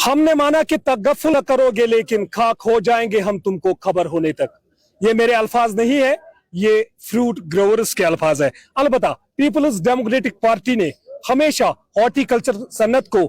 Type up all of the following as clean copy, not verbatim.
हमने माना कि तगफ्फुल करोगे लेकिन खाक हो जाएंगे हम तुमको खबर होने तक। ये मेरे अल्फाज नहीं है, ये फ्रूट ग्रोवर्स के अल्फाज है। अलबत्ता पीपल्स डेमोक्रेटिक पार्टी ने हमेशा हॉर्टिकल्चर सन्नत को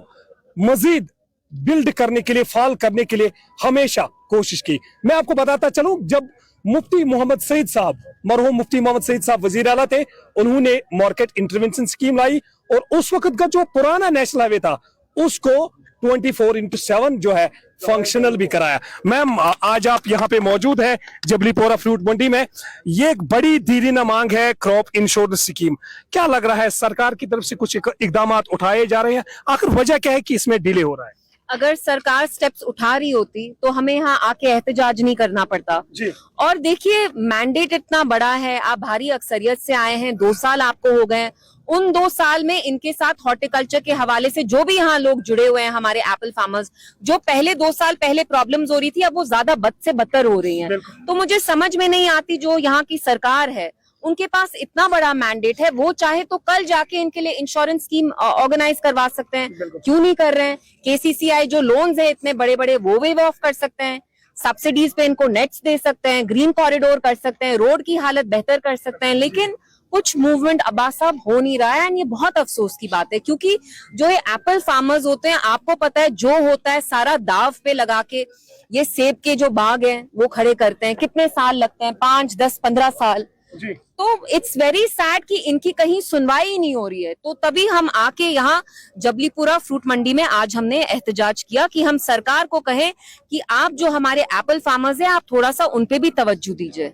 मजीद बिल्ड करने के लिए, फाल करने के लिए हमेशा कोशिश की। मैं आपको बताता चलूं, जब मुफ्ती मोहम्मद सईद साहब, मरहूम मुफ्ती मोहम्मद सईद साहब वजीर आला थे, उन्होंने मार्केट इंटरवेंशन स्कीम लाई और उस वक्त का जो पुराना नेशनल हाईवे था उसको 24/7 जो है फंक्शनल भी कराया। मैम, आज आप यहाँ पे मौजूद है जबलीपोरा फ्रूट मंडी में। ये एक बड़ी दीरीना मांग है क्रॉप इंश्योरेंस स्कीम। क्या लग रहा है, सरकार की तरफ से कुछ इकदाम उठाए जा रहे हैं? आखिर वजह क्या है कि इसमें डिले हो रहा है? अगर सरकार स्टेप्स उठा रही होती तो हमें यहाँ आके एहतजाज नहीं करना पड़ता जी। और देखिए, मैंडेट इतना बड़ा है, आप भारी अक्सरियत से आए हैं, 2 साल आपको हो गए। उन 2 साल में इनके साथ हॉर्टिकल्चर के हवाले से जो भी यहाँ लोग जुड़े हुए हैं, हमारे एप्पल फार्मर्स, जो पहले 2 साल पहले प्रॉब्लम्स हो रही थी, अब वो ज्यादा बद से बदतर हो रही हैं। तो मुझे समझ में नहीं आती, जो यहाँ की सरकार है उनके पास इतना बड़ा मैंडेट है, वो चाहे तो कल जाके इनके लिए इंश्योरेंस स्कीम ऑर्गेनाइज करवा सकते हैं, क्यों नहीं कर रहे हैं? केसीसीआई जो लोन्स हैं इतने बड़े बड़े, वो वेव ऑफ कर सकते हैं, सब्सिडीज पे इनको नेट्स दे सकते हैं, ग्रीन कॉरिडोर कर सकते हैं, रोड की हालत बेहतर कर सकते हैं। लेकिन कुछ मूवमेंट अब्बास साहब हो नहीं रहा है, एंड ये बहुत अफसोस की बात है, क्योंकि जो ये एप्पल फार्मर्स होते हैं, आपको पता है जो होता है सारा दाव पे लगा के ये सेब के जो बाग हैं वो खड़े करते हैं। कितने साल लगते हैं? 5, 10, 15 साल जी। तो इट्स वेरी सैड कि इनकी कहीं सुनवाई ही नहीं हो रही है। तो तभी हम आके यहाँ जबलीपुरा फ्रूट मंडी में आज हमने एहतजाज किया कि हम सरकार को कहें कि आप जो हमारे एप्पल फार्मर्स हैं, आप थोड़ा सा उन पे भी तवज्जो दीजिए।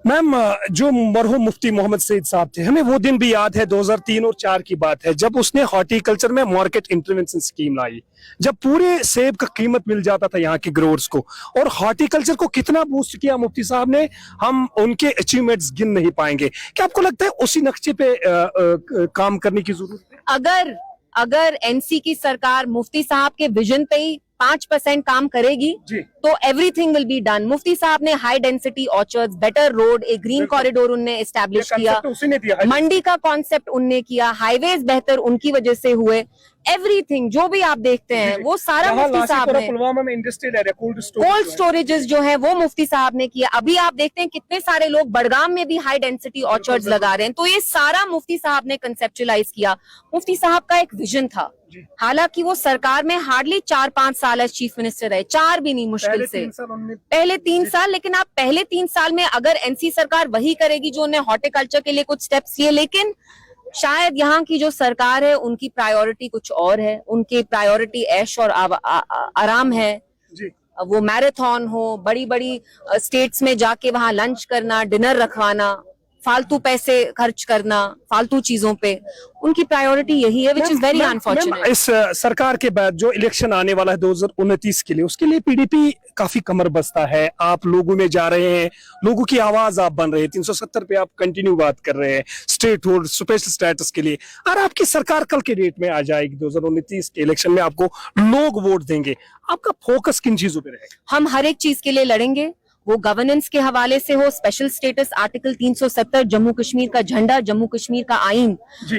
मैम, जो मरहूम मुफ्ती मोहम्मद सईद साहब थे, हमें वो दिन भी याद है, 2003 और 4 की बात है, जब उसने हॉर्टिकल्चर में मार्केट इंटरवेंशन स्कीम लाई, जब पूरे सेब का कीमत मिल जाता था यहाँ के ग्रोअर्स को, और हॉर्टिकल्चर को कितना बूस्ट किया मुफ्ती साहब ने, हम उनके अचीवमेंट्स गिन नहीं पाएंगे। क्या आपको लगता है उसी नक्शे पे काम करने की जरूरत है? अगर एनसी की सरकार मुफ्ती साहब के विजन पे ही 5% काम करेगी तो एवरीथिंग विल बी डन। मुफ्ती साहब ने high density orchards, better road, एक ग्रीन कॉरिडोर उनने एस्टैब्लिश किया, मंडी का कॉन्सेप्ट उनने किया, हाईवेज बेहतर उनकी वजह से हुए। एवरीथिंग जो भी आप देखते हैं वो सारा मुफ्ती साहब ने, पुलवामा में इंडस्ट्रियल एरिया, कोल्ड स्टोरेजेस जो है वो मुफ्ती साहब ने किया। अभी आप देखते हैं कितने सारे लोग बड़गाम में भी हाई डेंसिटी ऑर्चर्ड्स लगा रहे हैं। तो ये सारा मुफ्ती साहब ने कंसेप्चुलाइज किया। मुफ्ती साहब का एक विजन था, हालांकि वो सरकार में हार्डली 4-5 साल एज चीफ मिनिस्टर रहे, 4 भी नहीं, मुश्किल से पहले 3 साल। लेकिन आप पहले 3 साल में अगर एनसी सरकार वही करेगी जो उन्हें हॉर्टिकल्चर के लिए कुछ स्टेप्स लिए, लेकिन शायद यहाँ की जो सरकार है उनकी प्रायोरिटी कुछ और है। उनकी प्रायोरिटी ऐश और आराम है जी। वो मैराथन हो, बड़ी बड़ी स्टेट्स में जाके वहां लंच करना, डिनर रखवाना, फालतू पैसे खर्च करना फालतू चीजों पे, उनकी प्रायोरिटी यही है, विच इज वेरी अनफॉर्चुनेट। इस सरकार के बाद जो इलेक्शन आने वाला है 2029 के लिए, उसके लिए पीडीपी काफी कमर बस्ता है। आप लोगों में जा रहे हैं, लोगों की आवाज आप बन रहे हैं, 370 पे आप कंटिन्यू बात कर रहे हैं स्टेट होल्ड स्पेशल स्टेटस के लिए। और आपकी सरकार कल के डेट में आ जाएगी, 2029 के इलेक्शन में आपको लोग वोट देंगे, आपका फोकस किन चीजों पे रहेगा? हम हर एक चीज के लिए लड़ेंगे, वो गवर्नेंस के हवाले से हो, special status, article 370, Jammu Kashmir का झंडा, जम्मू कश्मीर का आईन।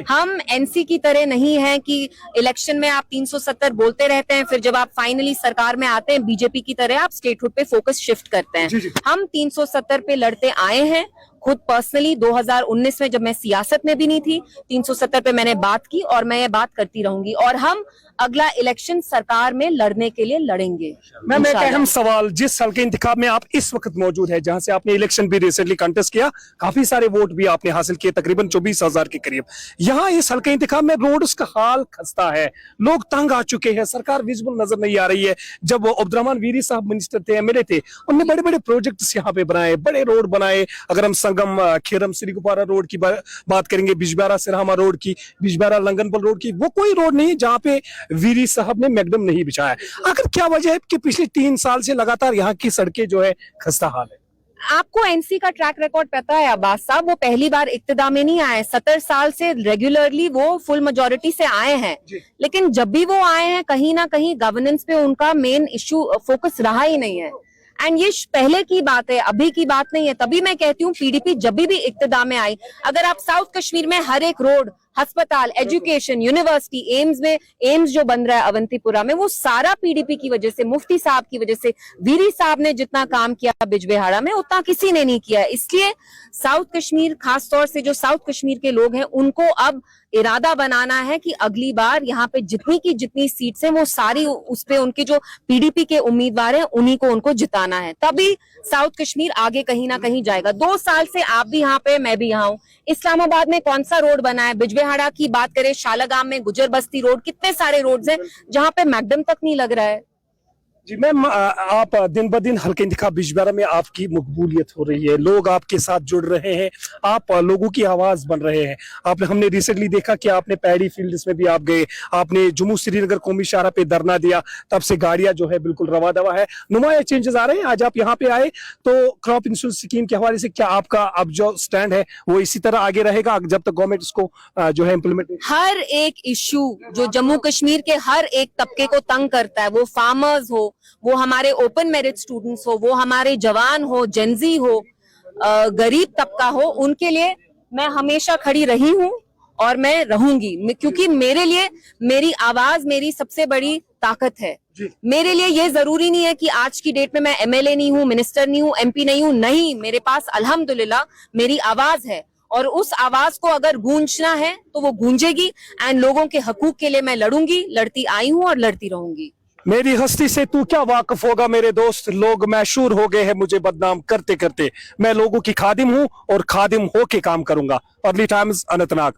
हम एनसी की तरह नहीं है कि इलेक्शन में आप 370 बोलते रहते हैं, फिर जब आप फाइनली सरकार में आते हैं बीजेपी की तरह आप स्टेटहुड पे फोकस शिफ्ट करते हैं। हम 370 पे लड़ते आए हैं। खुद पर्सनली 2019 में जब मैं सियासत में भी नहीं थी, 370 पे मैंने बात की और मैं ये बात करती रहूंगी, और हम अगला इलेक्शन सरकार में लड़ने के लिए लड़ेंगे। मैम, एक अहम सवाल, जिस हल्के इंतखाब में आप इस वक्त मौजूद है, जहां से आपने इलेक्शन भी रिसेंटली कंटेस्ट किया, काफी सारे वोट भी आपने हासिल किए, तकरीबन 24,000 के करीब, यहाँ इस हल्के इंतखाब में रोड्स का हाल खस्ता है, लोग तंग आ चुके हैं, सरकार विजिबल नजर नहीं आ रही है। जब अब्दुर्रहमान वीरी साहब मिनिस्टर थे, एमएलए थे, उन्होंने बड़े बड़े प्रोजेक्ट्स यहाँ पे बनाए, बड़े रोड बनाए। अगर हम संगम खेरम श्रीगुफारा रोड की बात करेंगे, बिजबारा सिरहामा रोड की, बिजबारा लंगनपल रोड की, वो कोई रोड नहीं जहाँ पे वीरी साहब ने मैगडम नहीं बिछाया। आखिर क्या वजह है कि पिछले 3 साल से लगातार यहाँ की सड़कें जो है खस्ता हाल है? आपको एनसी का ट्रैक रिकॉर्ड पता है अब्बास साहब, वो पहली बार इक्तिदा में नहीं आए, 70 साल से रेगुलरली वो फुल मेजोरिटी से आए हैं। लेकिन जब भी वो आए हैं, कहीं ना कहीं गवर्नेंस पे उनका मेन इश्यू फोकस रहा ही नहीं है। एंड ये पहले की बात है, अभी की बात नहीं है। तभी मैं कहती हूँ पीडीपी जब भी इक्तिदा में आई, अगर आप साउथ कश्मीर में हर एक रोड अस्पताल, एजुकेशन, यूनिवर्सिटी, एम्स जो बन रहा है अवंतीपुरा में, वो सारा पीडीपी की वजह से, मुफ्ती साहब की वजह से। वीरी साहब ने जितना काम किया बिजबेहाड़ा में उतना किसी ने नहीं किया। इसलिए साउथ कश्मीर, खासतौर से जो साउथ कश्मीर के लोग हैं, उनको अब इरादा बनाना है कि अगली बार यहाँ पे जितनी की जितनी सीट्स हैं वो सारी उस पे उनके जो पीडीपी के उम्मीदवार हैं उन्हीं को उनको जिताना है, तभी साउथ कश्मीर आगे कहीं ना कहीं जाएगा। 2 साल से आप भी यहाँ पे, मैं भी यहाँ हूँ। इस्लामाबाद में कौन सा रोड बना है? बिजबेहाड़ा की बात करें, शालागाम में गुजर बस्ती रोड, कितने सारे रोड्स हैं जहाँ पे मैकडम तक नहीं लग रहा है। जी मैम, आप दिन ब दिन हल्के इंतखाब बिजबेहाड़ा में आपकी मकबूलियत हो रही है, लोग आपके साथ जुड़ रहे हैं, आप लोगों की आवाज बन रहे हैं। हमने रिसेंटली देखा कि आपने पैडी फील्ड्स में भी आप गए, आपने जम्मू श्रीनगर कौमी शाहरा पे धरना दिया, तब से गाड़ियां जो है बिल्कुल रवा दवा है, नुमाया चेंजेस आ रहे हैं। आज आप यहाँ पे आए तो क्रॉप इंश्योरेंस स्कीम के हवाले से क्या आपका अब जो स्टैंड है वो इसी तरह आगे रहेगा जब तक गवर्नमेंट इसको जो है इम्प्लीमेंट? हर एक इश्यू जो जम्मू कश्मीर के हर एक तबके को तंग करता है, वो फार्मर्स हो, वो हमारे ओपन मेरिट स्टूडेंट्स हो, वो हमारे जवान हो, जेंजी हो, गरीब तबका हो, उनके लिए मैं हमेशा खड़ी रही हूं और मैं रहूंगी, क्योंकि मेरे लिए मेरी आवाज मेरी सबसे बड़ी ताकत है। मेरे लिए ये जरूरी नहीं है कि आज की डेट में मैं एमएलए नहीं हूं, मिनिस्टर नहीं हूं, एमपी नहीं हूं, नहीं, मेरे पास अल्हम्दुलिल्लाह मेरी आवाज है और उस आवाज को अगर गूंजना है तो वो गूंजेगी। एंड लोगों के हकूक के लिए मैं लड़ूंगी, लड़ती आई हूं और लड़ती रहूंगी। मेरी हस्ती से तू क्या वाकिफ होगा मेरे दोस्त, लोग मशहूर हो गए हैं मुझे बदनाम करते करते, मैं लोगों की खादिम हूं और खादिम होके काम करूंगा। Early times, Anantnag.